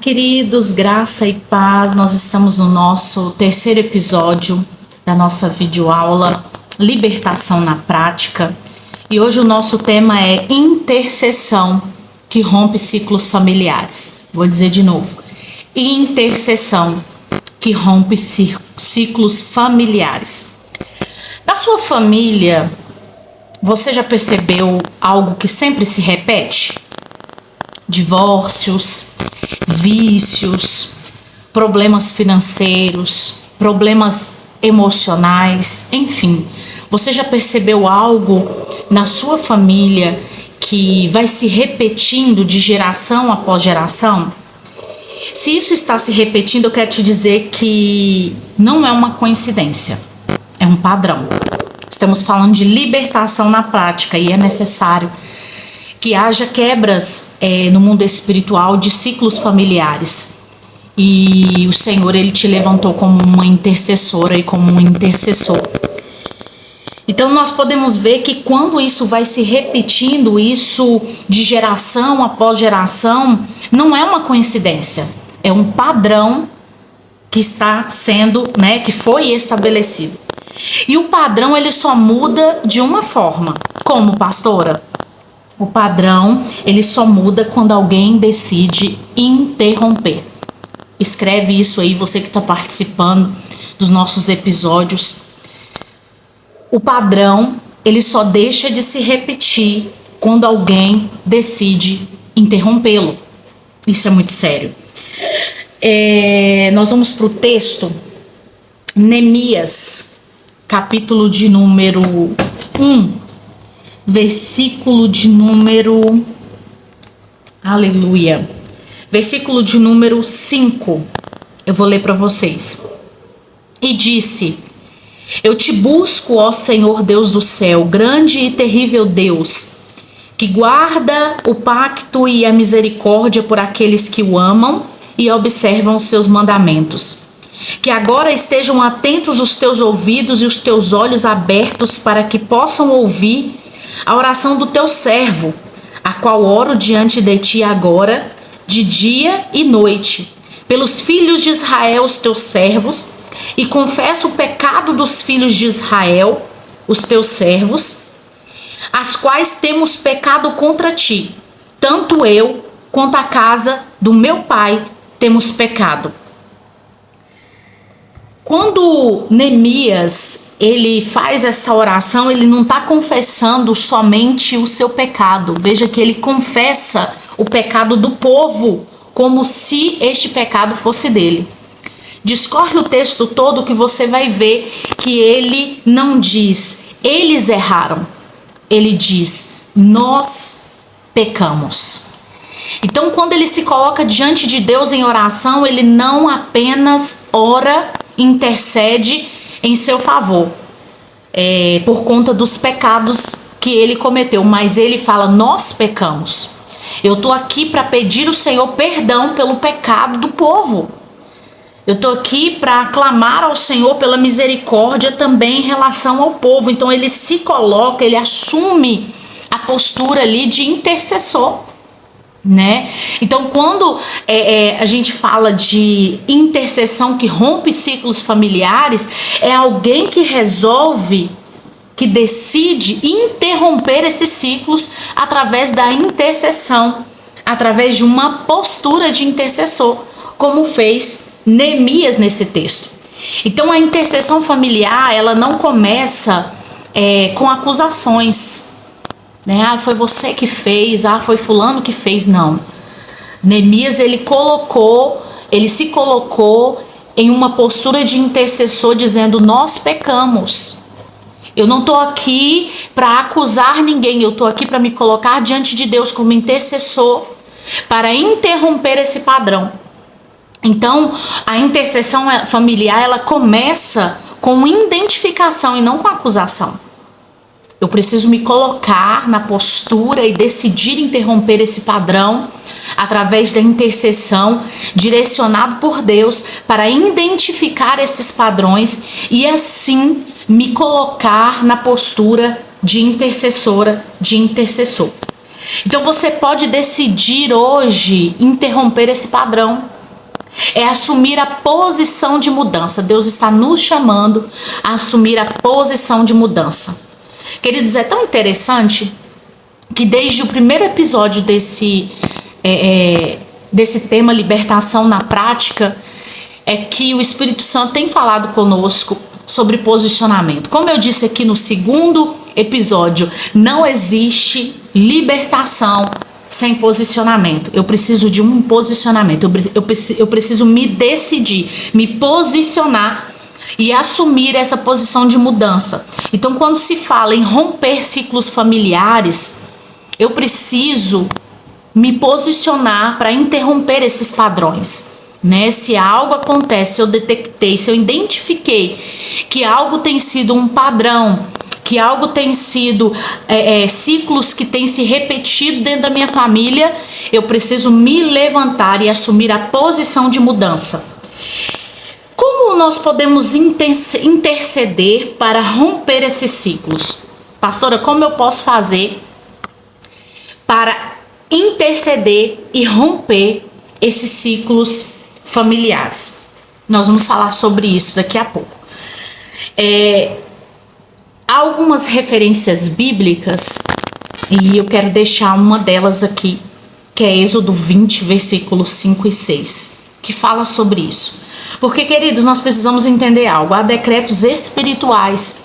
Queridos, graça e paz, nós estamos no nosso terceiro episódio da nossa videoaula Libertação na Prática e hoje o nosso tema é intercessão que rompe ciclos familiares. Vou dizer de novo, intercessão que rompe ciclos familiares. Na sua família, você já percebeu algo que sempre se repete? Divórcios, vícios, problemas financeiros, problemas emocionais, enfim. Você já percebeu algo na sua família que vai se repetindo de geração após geração? Se isso está se repetindo, eu quero te dizer que não é uma coincidência, é um padrão. Estamos falando de libertação na prática e é necessário que haja quebras no mundo espiritual de ciclos familiares. E o Senhor, Ele te levantou como uma intercessora e como um intercessor. Então nós podemos ver que quando isso vai se repetindo, isso de geração após geração, não é uma coincidência. É um padrão que está sendo, que foi estabelecido. E o padrão, ele só muda de uma forma. Como, pastora? O padrão, ele só muda quando alguém decide interromper. Escreve isso aí, você que está participando dos nossos episódios. O padrão, ele só deixa de se repetir quando alguém decide interrompê-lo. Isso é muito sério. Nós vamos para o texto, Neemias, capítulo de número 1. Versículo de número... Aleluia. Versículo de número 5. Eu vou ler para vocês. E disse: Eu te busco, ó Senhor Deus do céu, grande e terrível Deus, que guarda o pacto e a misericórdia por aqueles que o amam e observam os seus mandamentos. Que agora estejam atentos os teus ouvidos e os teus olhos abertos para que possam ouvir a oração do teu servo, a qual oro diante de ti agora, de dia e noite, pelos filhos de Israel, os teus servos, e confesso o pecado dos filhos de Israel, os teus servos, as quais temos pecado contra ti. Tanto eu quanto a casa do meu pai temos pecado. Quando Neemias ele faz essa oração, ele não está confessando somente o seu pecado. Veja que ele confessa o pecado do povo, como se este pecado fosse dele. Discorre o texto todo que você vai ver que ele não diz, eles erraram. Ele diz, nós pecamos. Então, quando ele se coloca diante de Deus em oração, ele não apenas ora, intercede em seu favor, por conta dos pecados que ele cometeu, mas ele fala, nós pecamos. Eu estou aqui para pedir ao Senhor perdão pelo pecado do povo. Eu estou aqui para clamar ao Senhor pela misericórdia também em relação ao povo. Então ele se coloca, ele assume a postura ali de intercessor. Então quando a gente fala de intercessão que rompe ciclos familiares, é alguém que resolve, que decide interromper esses ciclos através da intercessão, através de uma postura de intercessor, como fez Neemias nesse texto. Então a intercessão familiar, ela não começa com acusações. Foi você que fez, foi fulano que fez, não. Neemias, ele se colocou em uma postura de intercessor dizendo, nós pecamos. Eu não estou aqui para acusar ninguém, eu estou aqui para me colocar diante de Deus como intercessor, para interromper esse padrão. Então, a intercessão familiar, ela começa com identificação e não com acusação. Eu preciso me colocar na postura e decidir interromper esse padrão através da intercessão direcionado por Deus para identificar esses padrões e assim me colocar na postura de intercessora, de intercessor. Então você pode decidir hoje interromper esse padrão. É assumir a posição de mudança. Deus está nos chamando a assumir a posição de mudança. Queridos, é tão interessante que desde o primeiro episódio desse tema libertação na prática, é que o Espírito Santo tem falado conosco sobre posicionamento. Como eu disse aqui no segundo episódio, não existe libertação sem posicionamento. Eu preciso de um posicionamento. Eu preciso me decidir, me posicionar e assumir essa posição de mudança. Então, quando se fala em romper ciclos familiares, eu preciso me posicionar para interromper esses padrões. Né? Se algo acontece, se eu detectei, se eu identifiquei que algo tem sido um padrão, que algo tem sido ciclos que têm se repetido dentro da minha família, eu preciso me levantar e assumir a posição de mudança. Como nós podemos interceder para romper esses ciclos? Pastora, como eu posso fazer para interceder e romper esses ciclos familiares? Nós vamos falar sobre isso daqui a pouco. Há algumas referências bíblicas e eu quero deixar uma delas aqui, que é Êxodo 20, versículos 5 e 6, que fala sobre isso. Porque, queridos, nós precisamos entender algo. Há decretos espirituais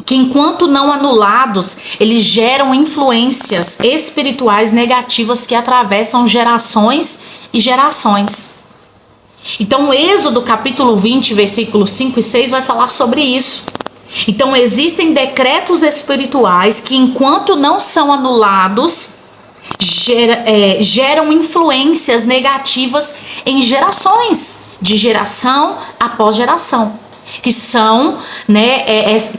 que, enquanto não anulados, eles geram influências espirituais negativas que atravessam gerações e gerações. Então, Êxodo capítulo 20, versículos 5 e 6 vai falar sobre isso. Então, existem decretos espirituais que, enquanto não são anulados, geram influências negativas em gerações, de geração após geração, que são,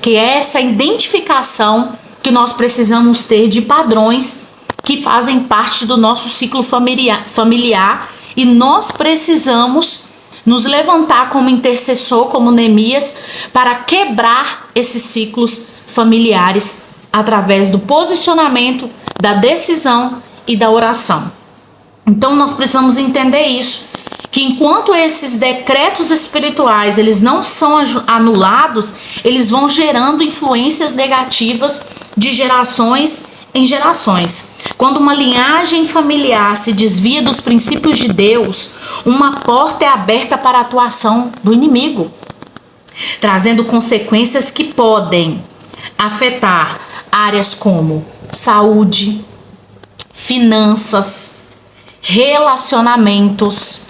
que é essa identificação que nós precisamos ter de padrões que fazem parte do nosso ciclo familiar, e nós precisamos nos levantar como intercessor, como Neemias, para quebrar esses ciclos familiares através do posicionamento, da decisão e da oração. Então nós precisamos entender isso, que enquanto esses decretos espirituais eles não são anulados, eles vão gerando influências negativas de gerações em gerações. Quando uma linhagem familiar se desvia dos princípios de Deus, uma porta é aberta para a atuação do inimigo, trazendo consequências que podem afetar áreas como saúde, finanças, relacionamentos,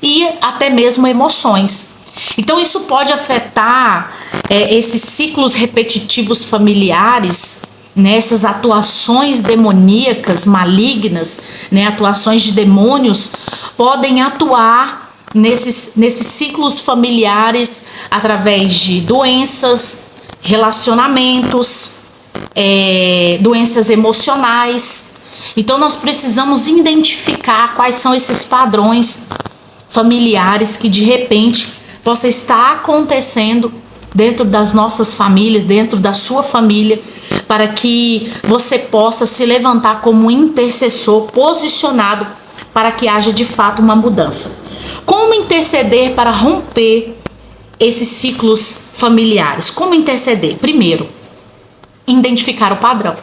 e até mesmo emoções. Então isso pode afetar esses ciclos repetitivos familiares, essas atuações demoníacas, malignas, atuações de demônios, podem atuar nesses ciclos familiares através de doenças, relacionamentos, doenças emocionais. Então nós precisamos identificar quais são esses padrões familiares que de repente possa estar acontecendo dentro das nossas famílias, dentro da sua família, para que você possa se levantar como intercessor posicionado para que haja de fato uma mudança. Como interceder para romper esses ciclos familiares? Como interceder? Primeiro, identificar o padrão.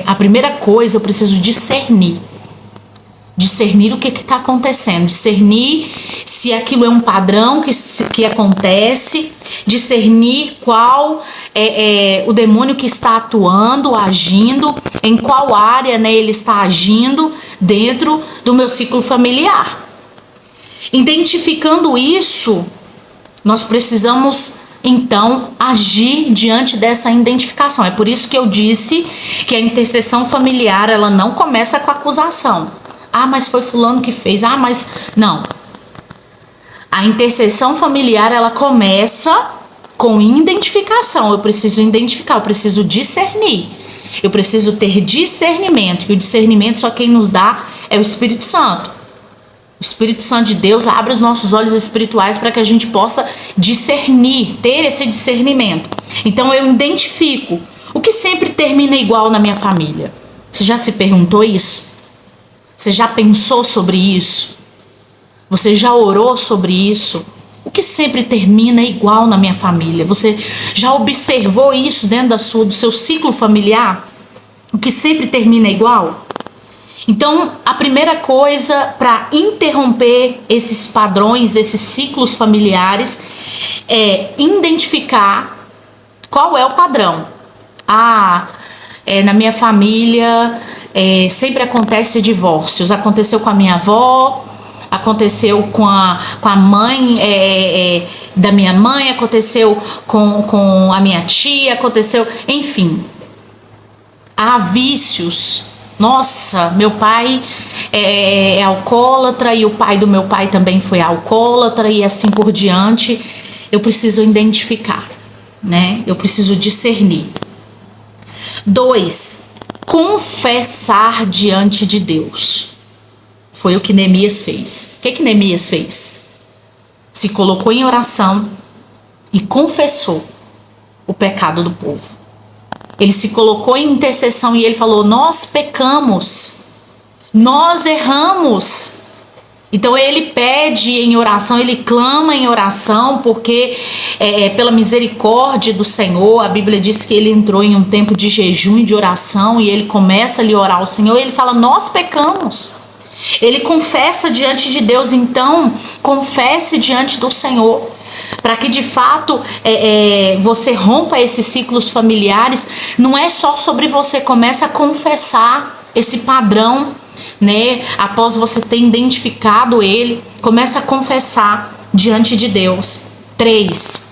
A primeira coisa, eu preciso discernir o que está acontecendo, discernir se aquilo é um padrão que acontece, discernir qual é o demônio que está atuando, agindo, em qual área ele está agindo dentro do meu ciclo familiar. Identificando isso, nós precisamos então agir diante dessa identificação. É por isso que eu disse que a intercessão familiar, ela não começa com acusação. Mas foi fulano que fez. Mas não. A intercessão familiar, ela começa com identificação. Eu preciso identificar, eu preciso discernir. Eu preciso ter discernimento. E o discernimento só quem nos dá é o Espírito Santo. O Espírito Santo de Deus abre os nossos olhos espirituais para que a gente possa discernir, ter esse discernimento. Então eu identifico o que sempre termina igual na minha família. Você já se perguntou isso? Você já pensou sobre isso? Você já orou sobre isso? O que sempre termina igual na minha família? Você já observou isso dentro do seu ciclo familiar? O que sempre termina igual? Então, a primeira coisa para interromper esses padrões, esses ciclos familiares, é identificar qual é o padrão. Na minha família sempre acontece divórcios. Aconteceu com a minha avó, aconteceu com a mãe da minha mãe, aconteceu com a minha tia, aconteceu, enfim. Há vícios. Nossa, meu pai é alcoólatra e o pai do meu pai também foi alcoólatra e assim por diante. Eu preciso identificar, né? Eu preciso discernir. 2, confessar diante de Deus. Foi o que Neemias fez. O que Neemias fez? Se colocou em oração e confessou o pecado do povo. Ele se colocou em intercessão e ele falou: nós pecamos, nós erramos. Então ele pede em oração, ele clama em oração, porque pela misericórdia do Senhor, a Bíblia diz que ele entrou em um tempo de jejum e de oração, e ele começa a lhe orar ao Senhor, e ele fala: nós pecamos. Ele confessa diante de Deus. Então confesse diante do Senhor, para que de fato você rompa esses ciclos familiares. Não é só sobre você, começa a confessar esse padrão, né? Após você ter identificado ele, começa a confessar diante de Deus. 3,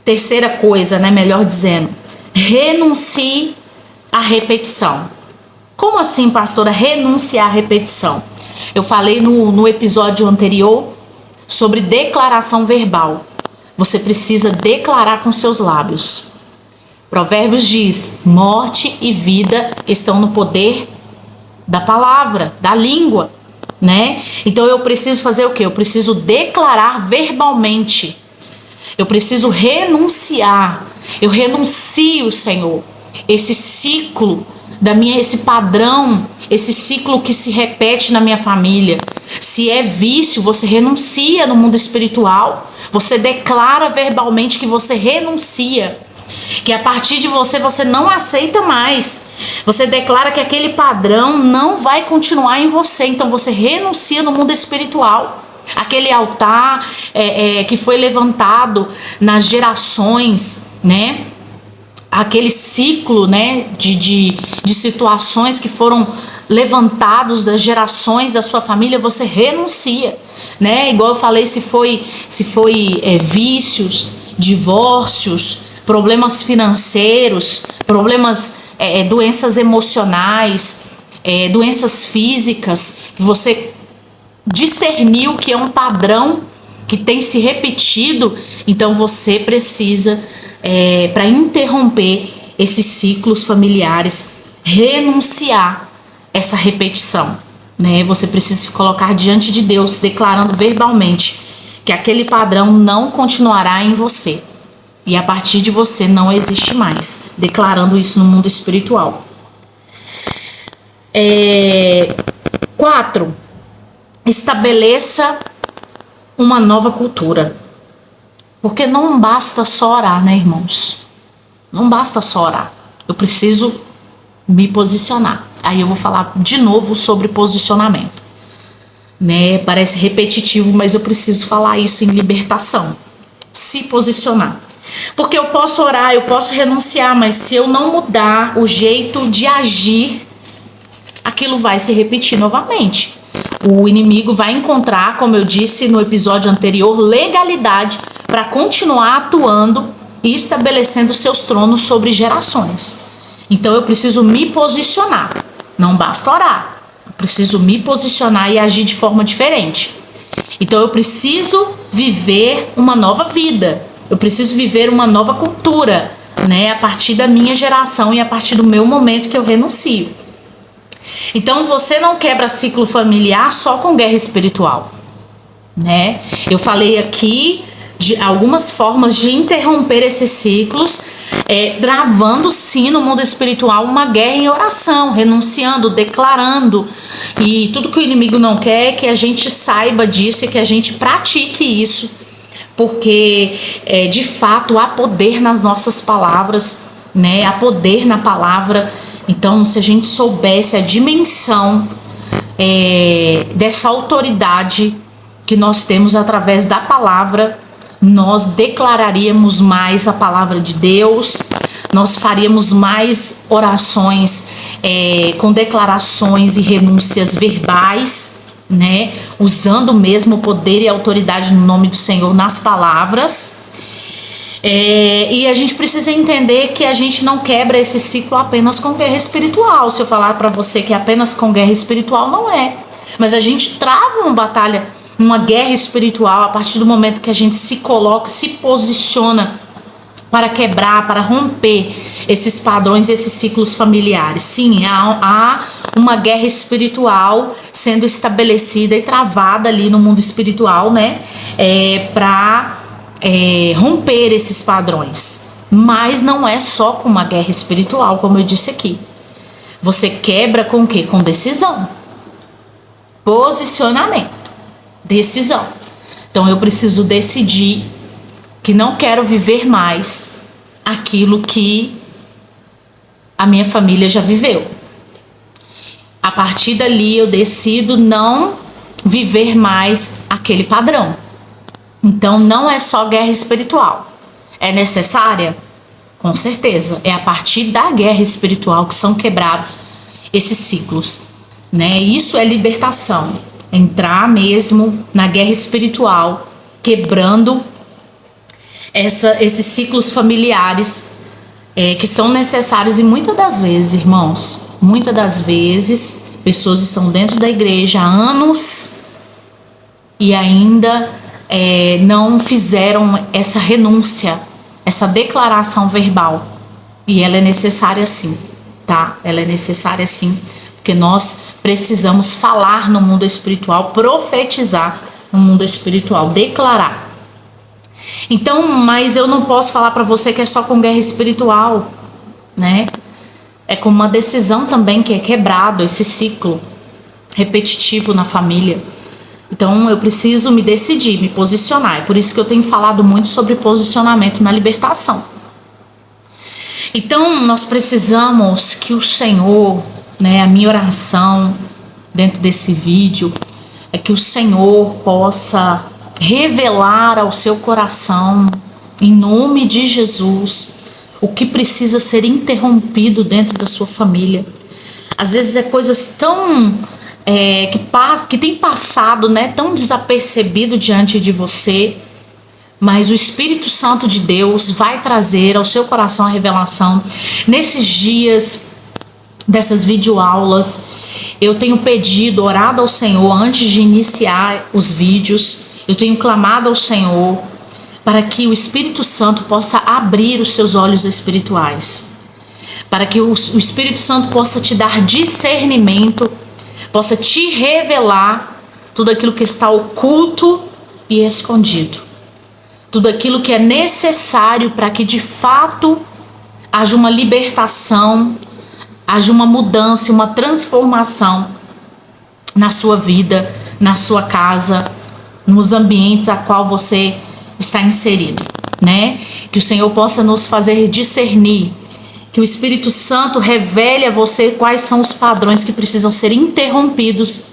terceira coisa, né? Melhor dizendo, renuncie à repetição. Como assim, pastora, renunciar à repetição? Eu falei no episódio anterior sobre declaração verbal. Você precisa declarar com seus lábios. Provérbios diz: morte e vida estão no poder da palavra, da língua, né? Então eu preciso fazer o quê? Eu preciso declarar verbalmente. Eu preciso renunciar. Eu renuncio, Senhor, esse ciclo esse padrão, esse ciclo que se repete na minha família. Se é vício, você renuncia no mundo espiritual. Você declara verbalmente que você renuncia, que a partir de você não aceita mais. Você declara que aquele padrão não vai continuar em você. Então você renuncia no mundo espiritual. Aquele altar que foi levantado nas gerações, né? Aquele ciclo, né, de situações que foram levantados das gerações da sua família, você renuncia, né? Igual eu falei, se foi vícios, divórcios, problemas financeiros, problemas, doenças emocionais, doenças físicas, que você discerniu que é um padrão que tem se repetido, então você precisa, para interromper esses ciclos familiares, renunciar essa repetição, né? Você precisa se colocar diante de Deus, declarando verbalmente que aquele padrão não continuará em você e a partir de você não existe mais, declarando isso no mundo espiritual. 4, estabeleça uma nova cultura. Porque não basta só orar, né, irmãos? Não basta só orar. Eu preciso me posicionar. Aí eu vou falar de novo sobre posicionamento, né? Parece repetitivo, mas eu preciso falar isso em libertação. Se posicionar. Porque eu posso orar, eu posso renunciar, mas se eu não mudar o jeito de agir, aquilo vai se repetir novamente. O inimigo vai encontrar, como eu disse no episódio anterior, legalidade para continuar atuando e estabelecendo seus tronos sobre gerações. Então eu preciso me posicionar. Não basta orar. Eu preciso me posicionar e agir de forma diferente. Então eu preciso viver uma nova vida. Eu preciso viver uma nova cultura, né? A partir da minha geração e a partir do meu momento que eu renuncio. Então você não quebra ciclo familiar só com guerra espiritual, né? Eu falei aqui de algumas formas de interromper esses ciclos, travando sim no mundo espiritual uma guerra em oração, renunciando, declarando. E tudo que o inimigo não quer é que a gente saiba disso e que a gente pratique isso, porque de fato há poder nas nossas palavras, né? Há poder na palavra. Então, se a gente soubesse a dimensão dessa autoridade que nós temos através da palavra, nós declararíamos mais a palavra de Deus, nós faríamos mais orações com declarações e renúncias verbais, né? Usando mesmo o poder e a autoridade no nome do Senhor nas palavras. E a gente precisa entender que a gente não quebra esse ciclo apenas com guerra espiritual. Se eu falar para você que é apenas com guerra espiritual, não é. Mas a gente trava uma batalha, uma guerra espiritual a partir do momento que a gente se coloca, se posiciona para quebrar, para romper esses padrões, esses ciclos familiares. Sim, há uma guerra espiritual sendo estabelecida e travada ali no mundo espiritual, né? Para romper esses padrões. Mas não é só com uma guerra espiritual, como eu disse aqui. Você quebra com o quê? Com decisão. Posicionamento. Decisão. Então eu preciso decidir que não quero viver mais aquilo que a minha família já viveu. A partir dali eu decido não viver mais aquele padrão. Então não é só guerra espiritual. É necessária? Com certeza. É a partir da guerra espiritual que são quebrados esses ciclos, né? Isso é libertação. Entrar mesmo na guerra espiritual, quebrando esses ciclos familiares que são necessários. E muitas das vezes, irmãos, muitas das vezes pessoas estão dentro da igreja há anos e ainda não fizeram essa renúncia, essa declaração verbal. E ela é necessária sim, tá? Ela é necessária sim, porque nós precisamos falar no mundo espiritual, profetizar no mundo espiritual, declarar. Então, mas eu não posso falar para você que é só com guerra espiritual, né? É com uma decisão também que é quebrado esse ciclo repetitivo na família. Então, eu preciso me decidir, me posicionar. É por isso que eu tenho falado muito sobre posicionamento na libertação. Então, nós precisamos que o Senhor, né, a minha oração dentro desse vídeo é que o Senhor possa revelar ao seu coração, em nome de Jesus, o que precisa ser interrompido dentro da sua família. Às vezes é coisas tão que tem passado, né, tão desapercebido diante de você, mas o Espírito Santo de Deus vai trazer ao seu coração a revelação. Nesses dias dessas videoaulas, eu tenho pedido, orado ao Senhor antes de iniciar os vídeos, eu tenho clamado ao Senhor para que o Espírito Santo possa abrir os seus olhos espirituais, para que o Espírito Santo possa te dar discernimento, possa te revelar tudo aquilo que está oculto e escondido, tudo aquilo que é necessário para que de fato haja uma libertação, haja uma mudança, uma transformação na sua vida, na sua casa, nos ambientes a qual você está inserido, né? Que o Senhor possa nos fazer discernir, que o Espírito Santo revele a você quais são os padrões que precisam ser interrompidos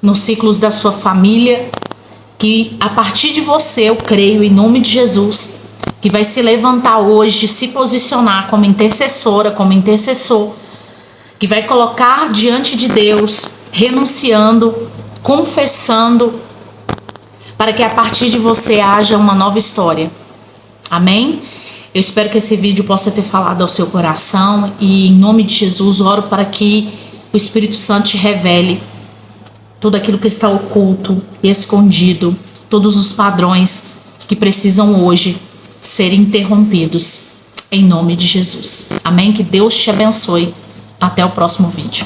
nos ciclos da sua família, que a partir de você, eu creio, em nome de Jesus, que vai se levantar hoje, se posicionar como intercessora, como intercessor, que vai colocar diante de Deus, renunciando, confessando, para que a partir de você haja uma nova história. Amém? Eu espero que esse vídeo possa ter falado ao seu coração e em nome de Jesus oro para que o Espírito Santo te revele tudo aquilo que está oculto e escondido, todos os padrões que precisam hoje ser interrompidos em nome de Jesus. Amém? Que Deus te abençoe. Até o próximo vídeo.